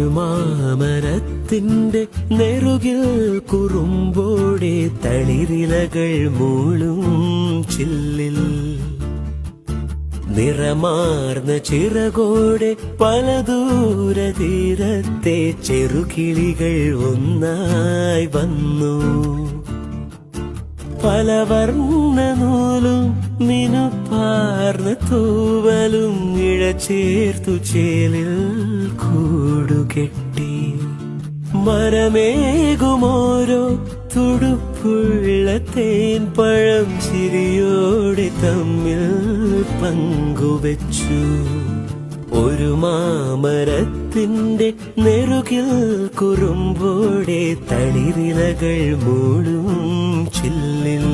ഒരു മാമരത്തിന്റെ നെറുകിൽ കുറുമ്പോടെ തളിരിലകൾ മൂളും ചില്ലിൽ നിറമാർന്ന ചിറകോടെ പല ദൂരതീരത്തെ ചെറുകിളികൾ ഒന്നായി വന്നു പല വർണ്ണ നൂലും മിനുപ്പാർന്ന തൂവലും ഇഴചേർത്തു ചേലിൽ കൂടുകെട്ടി മനമേകുമോരോ തുടുപ്പുള്ള തേൻ പഴം ചിരിയോടെ തമ്മിൽ പങ്കുവച്ചു ഒരു മാമരത്തിന്റെ നെറുകിൽ കുറുമ്പോടെ തളിരിലകൾ മൂളും ചില്ലിൽ